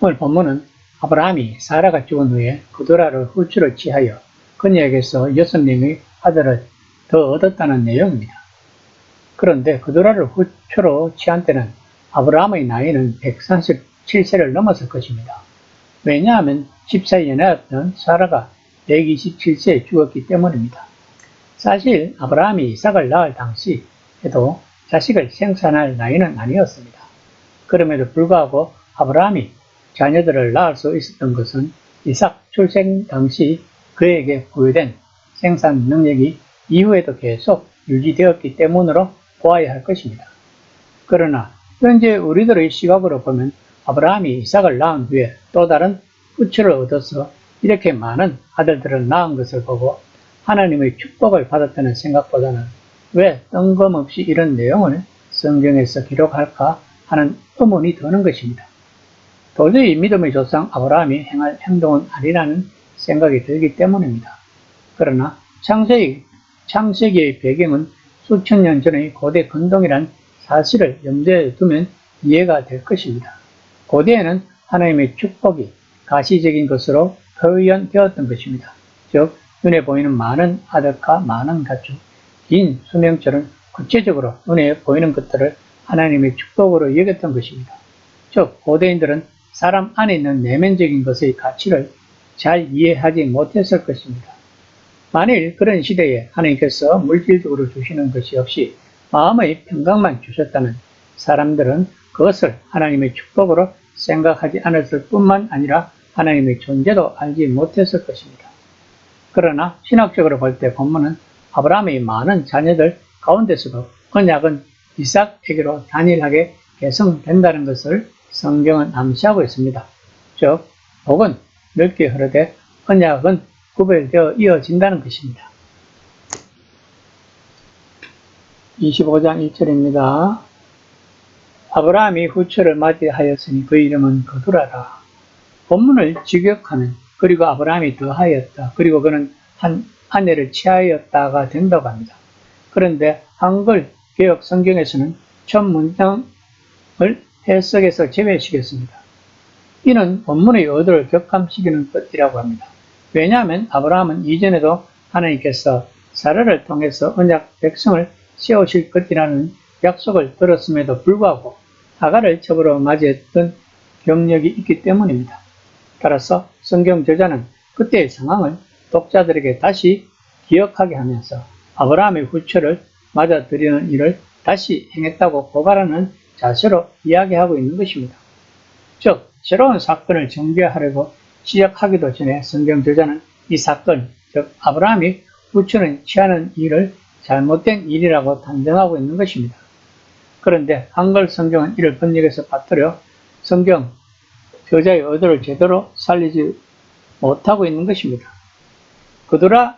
오늘 본문은 아브라함이 사라가 죽은 후에 그도라를 후추로 취하여 그녀에게서 6명의 아들을 더 얻었다는 내용입니다. 그런데 그도라를 후추로 취한 때는 아브라함의 나이는 137세를 넘었을 것입니다. 왜냐하면 집사의 연하였던 사라가 127세에 죽었기 때문입니다. 사실 아브라함이 이삭을 낳을 당시에도 자식을 생산할 나이는 아니었습니다. 그럼에도 불구하고 아브라함이 자녀들을 낳을 수 있었던 것은 이삭 출생 당시 그에게 부여된 생산 능력이 이후에도 계속 유지되었기 때문으로 보아야 할 것입니다. 그러나 현재 우리들의 시각으로 보면 아브라함이 이삭을 낳은 후에 또 다른 후추를 얻어서 이렇게 많은 아들들을 낳은 것을 보고 하나님의 축복을 받았다는 생각보다는 왜 뜬금없이 이런 내용을 성경에서 기록할까 하는 의문이 드는 것입니다. 도저히 믿음의 조상 아브라함이 행할 행동은 아니라는 생각이 들기 때문입니다. 그러나 창세기의 배경은 수천 년 전의 고대 근동이란 사실을 염두에 두면 이해가 될 것입니다. 고대에는 하나님의 축복이 가시적인 것으로 표현되었던 것입니다. 즉 눈에 보이는 많은 아들과 많은 가축, 긴 수명처럼 구체적으로 눈에 보이는 것들을 하나님의 축복으로 여겼던 것입니다. 즉 고대인들은 사람 안에 있는 내면적인 것의 가치를 잘 이해하지 못했을 것입니다. 만일 그런 시대에 하나님께서 물질적으로 주시는 것이 없이 마음의 평강만 주셨다면 사람들은 그것을 하나님의 축복으로 생각하지 않았을 뿐만 아니라 하나님의 존재도 알지 못했을 것입니다. 그러나 신학적으로 볼 때 본문은 아브라함의 많은 자녀들 가운데서도 언약은 이삭에게로 단일하게 계승된다는 것을 성경은 암시하고 있습니다. 즉 복은 넓게 흐르되 언약은 구별되어 이어진다는 것입니다. 25장 1절입니다. 아브라함이 후처를 맞이하였으니 그 이름은 그두라라. 본문을 직역하면 그리고 아브라함이 더하였다. 그리고 그는 한 아내를 취하였다가 된다고 합니다. 그런데 한글 개역 성경에서는 첫 문장을 해석에서 제외시켰습니다. 이는 본문의 의도를 격감시키는 것이라고 합니다. 왜냐하면 아브라함은 이전에도 하나님께서 사라를 통해서 언약 백성을 세우실 것이라는 약속을 들었음에도 불구하고 하갈을 첩으로 맞이했던 경력이 있기 때문입니다. 따라서 성경 저자는 그때의 상황을 독자들에게 다시 기억하게 하면서 아브라함의 후처를 맞아들이는 일을 다시 행했다고 고발하는 자세로 이야기하고 있는 것입니다. 즉 새로운 사건을 전개하려고 시작하기도 전에 성경 저자는 이 사건, 즉 아브라함이 후처를 취하는 일을 잘못된 일이라고 단정하고 있는 것입니다. 그런데 한글 성경은 이를 번역해서 빠뜨려 성경 저자의 의도를 제대로 살리지 못하고 있는 것입니다. 그두라의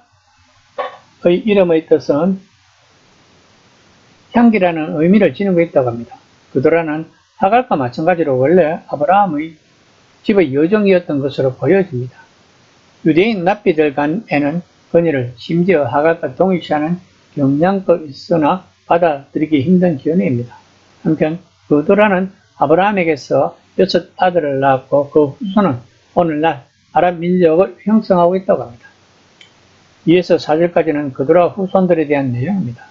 이름의 뜻은 향기라는 의미를 지니고 있다고 합니다. 그두라는 하갈과 마찬가지로 원래 아브라함의 집의 여종이었던 것으로 보여집니다. 유대인 납비들 간에는 그녀를 심지어 하갈과 동일시하는 경량도 있으나 받아들이기 힘든 견해입니다. 한편 그두라는 아브라함에게서 6 아들을 낳았고 그 후손은 오늘날 아랍 민족을 형성하고 있다고 합니다. 2에서 4절까지는 그두라 후손들에 대한 내용입니다.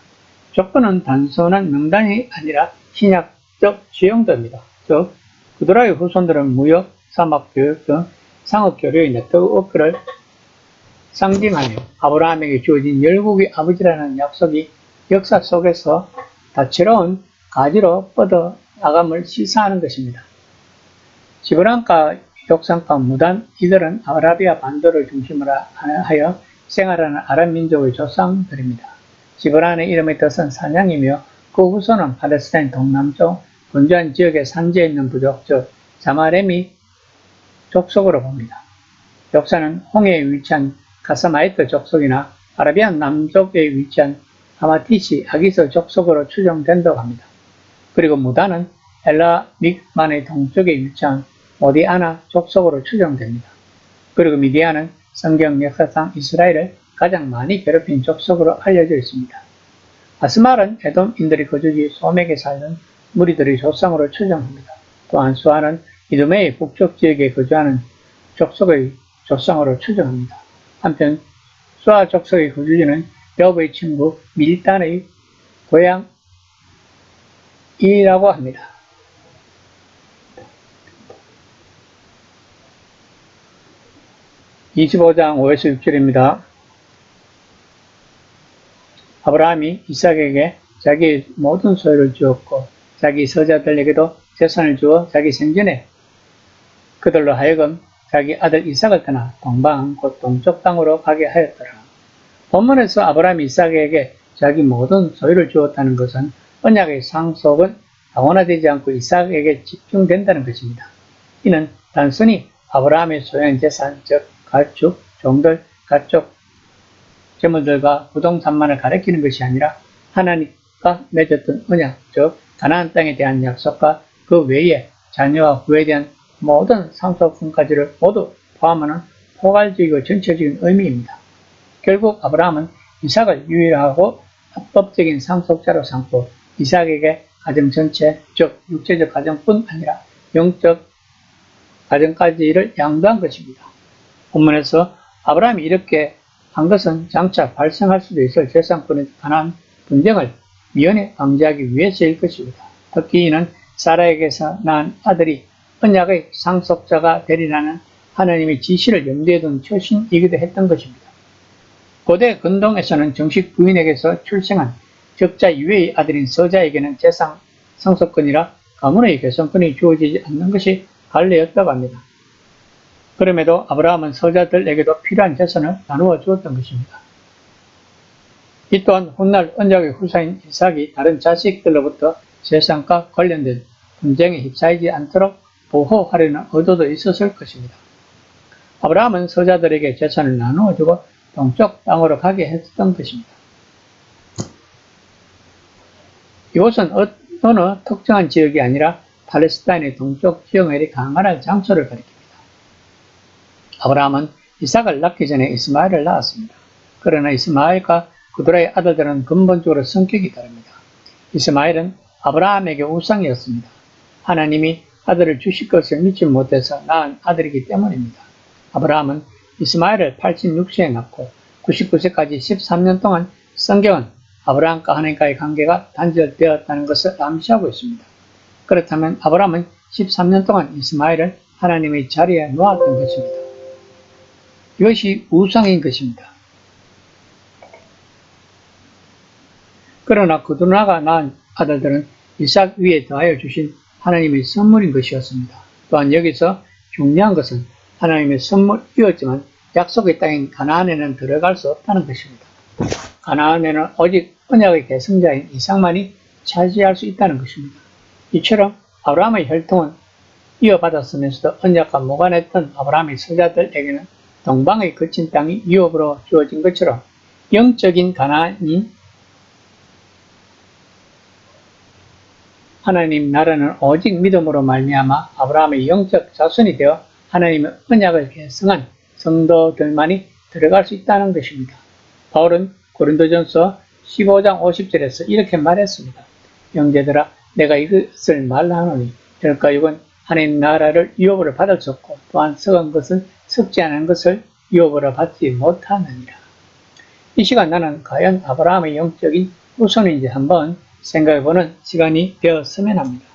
조건은 단순한 명단이 아니라 신약적 지형도입니다. 즉 그두라의 후손들은 무역, 사막, 교육 등 상업 교류의 네트워크를 상징하며 아브라함에게 주어진 열국의 아버지라는 약속이 역사 속에서 다채로운 가지로 뻗어나감을 시사하는 것입니다. 지브란과 욕상과 무단 이들은 아라비아 반도를 중심으로 하여 생활하는 아랍 민족의 조상들입니다. 지브란의 이름의 뜻은 사냥이며 그 후손은 팔레스타인 동남쪽 건조한 지역의 산지에 있는 부족, 즉 자마레미 족속으로 봅니다. 역사는 홍해에 위치한 카사마이트 족속이나 아라비안 남쪽에 위치한 하마티시 아기스 족속으로 추정된다고 합니다. 그리고 무단은 엘라믹만의 동쪽에 위치한 모디아나 족속으로 추정됩니다. 그리고 미디안은 성경 역사상 이스라엘을 가장 많이 괴롭힌 족속으로 알려져 있습니다. 아스말은 에돔인들이 거주지 소맥에 살던 무리들의 조상으로 추정합니다. 또한 수아는 이두메의 북쪽 지역에 거주하는 족속의 조상으로 추정합니다. 한편 수아 족속의 거주지는 야곱의 친구 밀단의 고향이라고 합니다. 25장 5에서 6절입니다. 아브라함이 이삭에게 자기의 모든 소유를 주었고 자기 서자들에게도 재산을 주어 자기 생전에 그들로 하여금 자기 아들 이삭을 떠나 동방 곧 동쪽 땅으로 가게 하였더라. 본문에서 아브라함이 이삭에게 자기 모든 소유를 주었다는 것은 언약의 상속은 다원화되지 않고 이삭에게 집중된다는 것입니다. 이는 단순히 아브라함의 소유한 재산, 즉 가축, 종들, 가축, 재물들과 부동산만을 가리키는 것이 아니라 하나님과 맺었던 언약, 즉 가나안 땅에 대한 약속과 그 외에 자녀와 후에 대한 모든 상속분까지를 모두 포함하는 포괄적이고 전체적인 의미입니다. 결국 아브라함은 이삭을 유일하고 합법적인 상속자로 삼고 이삭에게 가정 전체, 즉 육체적 가정뿐 아니라 영적 가정까지를 양도한 것입니다. 본문에서 아브라함이 이렇게 한 것은 장차 발생할 수도 있을 재산권에 관한 분쟁을 미연에 방지하기 위해서일 것입니다. 특히 이는 사라에게서 낳은 아들이 언약의 상속자가 되리라는 하나님의 지시를 염두에 둔 처신이기도 했던 것입니다. 고대 근동에서는 정식 부인에게서 출생한 적자 이외의 아들인 서자에게는 재산 상속권이라 가문의 개선권이 주어지지 않는 것이 관례였다고 합니다. 그럼에도 아브라함은 서자들에게도 필요한 재산을 나누어 주었던 것입니다. 이 또한 훗날 언약의 후사인 이삭이 다른 자식들로부터 재산과 관련된 분쟁에 휩싸이지 않도록 보호하려는 의도도 있었을 것입니다. 아브라함은 서자들에게 재산을 나누어 주고 동쪽 땅으로 가게 했던 것입니다. 이곳은 어느 특정한 지역이 아니라 팔레스타인의 동쪽 지형의 강간할 장소를 가리킵니다. 아브라함은 이삭을 낳기 전에 이스마엘을 낳았습니다. 그러나 이스마엘과 그들의 아들들은 근본적으로 성격이 다릅니다. 이스마엘은 아브라함에게 우상이었습니다. 하나님이 아들을 주실 것을 믿지 못해서 낳은 아들이기 때문입니다. 아브라함은 이스마엘을 86세에 낳고 99세까지 13년 동안 성경은 아브라함과 하나님과의 관계가 단절되었다는 것을 암시하고 있습니다. 그렇다면 아브라함은 13년 동안 이스마엘을 하나님의 자리에 놓았던 것입니다. 이것이 우상인 것입니다. 그러나 그 누나가 낳은 아들들은 이삭 위에 더하여 주신 하나님의 선물인 것이었습니다. 또한 여기서 중요한 것은 하나님의 선물이었지만 약속의 땅인 가나안에는 들어갈 수 없다는 것입니다. 가나안에는 오직 언약의 계승자인 이삭만이 차지할 수 있다는 것입니다. 이처럼 아브라함의 혈통은 이어받았으면서도 언약과 무관했던 아브라함의 서자들에게는 동방의 거친 땅이 유업으로 주어진 것처럼 영적인 가나안인 하나님 나라는 오직 믿음으로 말미암아 아브라함의 영적 자손이 되어 하나님의 언약을 계승한 성도들만이 들어갈 수 있다는 것입니다. 바울은 고린도전서 15장 50절에서 이렇게 말했습니다. 형제들아 내가 이것을 말하노니 들과 육은 하나님 나라를 유업으로 받을 수 없고 또한 썩은 것은 썩지 않은 것을 유업으로 받지 못하느니라. 이 시간 나는 과연 아브라함의 영적인 후손인지 한번 생각해보는 시간이 되었으면 합니다.